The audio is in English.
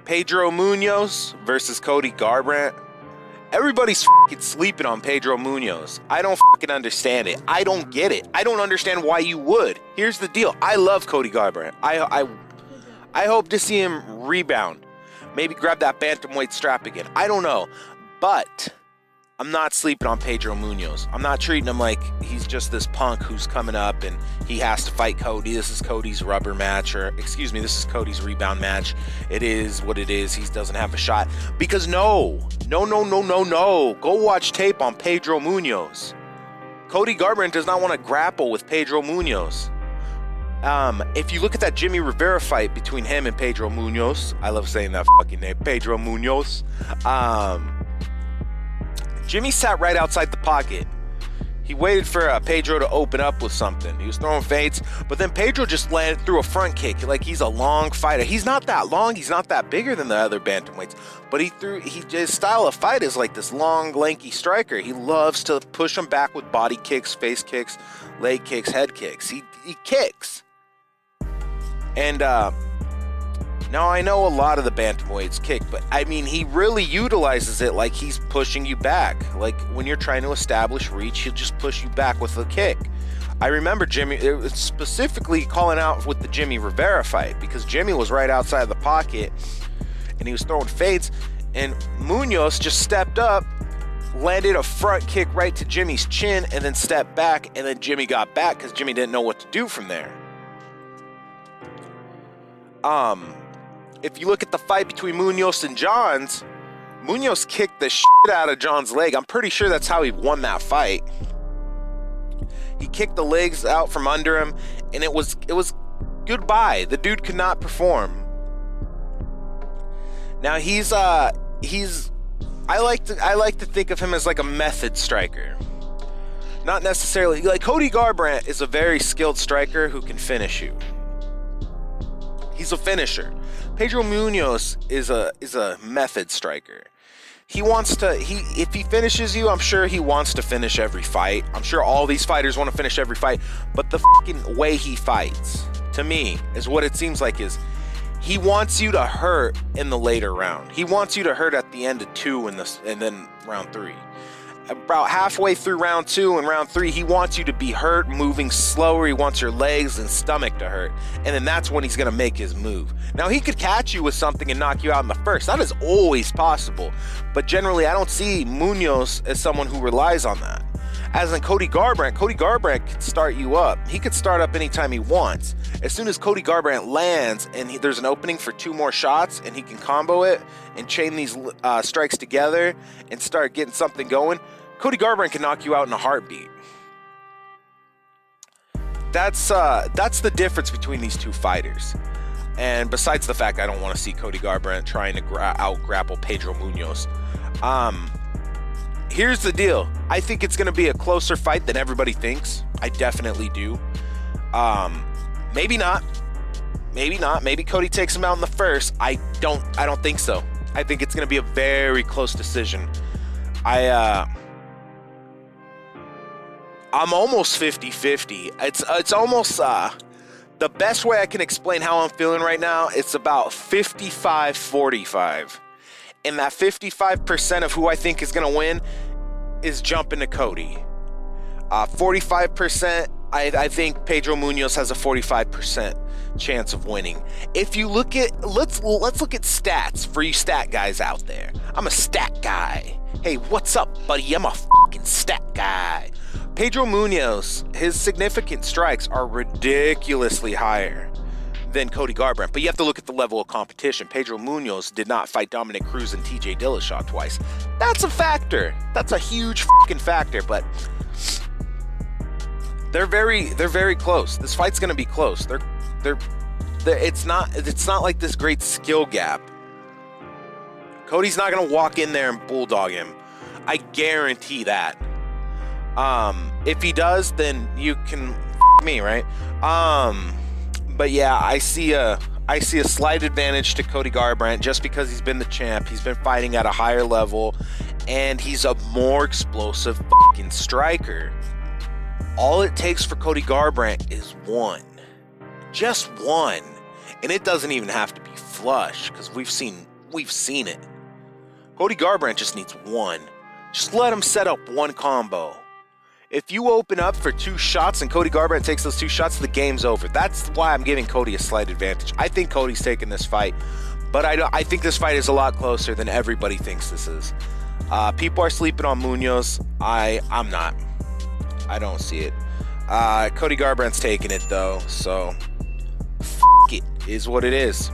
Pedro Munhoz versus Cody Garbrandt. Everybody's fucking sleeping on Pedro Munhoz. I don't fucking understand it. I don't get it. I don't understand why you would. Here's the deal. I love Cody Garbrandt. I hope to see him rebound. Maybe grab that bantamweight strap again. I don't know. But I'm not sleeping on Pedro Munhoz. I'm not treating him like he's just this punk who's coming up and he has to fight Cody. This is Cody's rubber match, or excuse me, this is Cody's rebound match. It is what it is. He doesn't have a shot. Because no. Go watch tape on Pedro Munhoz. Cody Garbrandt does not want to grapple with Pedro Munhoz. If you look at that Jimmy Rivera fight between him and Pedro Munhoz, I love saying that fucking name, Pedro Munhoz. Jimmy sat right outside the pocket. He waited for Pedro to open up with something. He was throwing feints, but then Pedro just landed through a front kick like he's a long fighter. He's not that long. He's not that bigger than the other bantamweights, but his style of fight is like this long, lanky striker. He loves to push him back with body kicks, face kicks, leg kicks, head kicks. He kicks. And now I know a lot of the bantamweights kick, but I mean, he really utilizes it like he's pushing you back. Like when you're trying to establish reach, he'll just push you back with a kick. I remember Jimmy specifically calling out with the Jimmy Rivera fight because Jimmy was right outside the pocket and he was throwing fades, and Munhoz just stepped up, landed a front kick right to Jimmy's chin, and then stepped back, and then Jimmy got back because Jimmy didn't know what to do from there. If you look at the fight between Munhoz and Johns, Munhoz kicked the shit out of John's leg. I'm pretty sure that's how he won that fight. He kicked the legs out from under him, and it was goodbye. The dude could not perform. Now I like to think of him as like a method striker. Not necessarily like Cody Garbrandt is a very skilled striker who can finish you. He's a finisher. Pedro Munhoz is a method striker. If he finishes you, I'm sure he wants to finish every fight. I'm sure all these fighters want to finish every fight, but the fucking way he fights, to me, is what it seems like is he wants you to hurt in the later round. He wants you to hurt at the end of 2 and then round 3. About halfway through round 2 and round 3, he wants you to be hurt, moving slower. He wants your legs and stomach to hurt, and then that's when he's going to make his move. Now, he could catch you with something and knock you out in the first. That is always possible, but generally, I don't see Munhoz as someone who relies on that. As in Cody Garbrandt can start you up. He could start up anytime he wants. As soon as Cody Garbrandt lands and there's an opening for 2 more shots and he can combo it and chain these strikes together and start getting something going, Cody Garbrandt can knock you out in a heartbeat. That's the difference between these two fighters. And besides the fact I don't want to see Cody Garbrandt trying to out-grapple Pedro Munhoz. Here's the deal. I think it's going to be a closer fight than everybody thinks. I definitely do. Maybe not. Maybe Cody takes him out in the first. I don't think so. I think it's going to be a very close decision. I'm almost 50-50. It's almost the best way I can explain how I'm feeling right now. It's about 55-45. And that 55% of who I think is going to win is jumping to Cody. 45%, I think Pedro Munhoz has a 45% chance of winning. If you look at, let's look at stats for you stat guys out there. I'm a stat guy. Hey, what's up, buddy? I'm a fucking stat guy. Pedro Munhoz, his significant strikes are ridiculously higher than Cody Garbrandt, but you have to look at the level of competition. Pedro Munhoz did not fight Dominic Cruz and TJ Dillashaw twice. That's a factor. That's a huge fucking factor, but they're very close. This fight's gonna be close. It's not like this great skill gap. Cody's not gonna walk in there and bulldog him. I guarantee that. If he does, then you can me, right? But yeah, I see a I see a slight advantage to Cody Garbrandt just because he's been the champ. He's been fighting at a higher level, and he's a more explosive fucking striker. All it takes for Cody Garbrandt is one. Just one. And it doesn't even have to be flush, because we've seen it. Cody Garbrandt just needs one. Just let him set up one combo. If you open up for 2 shots and Cody Garbrandt takes those 2 shots, the game's over. That's why I'm giving Cody a slight advantage. I think Cody's taking this fight, but I think this fight is a lot closer than everybody thinks this is. People are sleeping on Munhoz. I'm not. I don't see it. Cody Garbrandt's taking it though, so f*** it is what it is.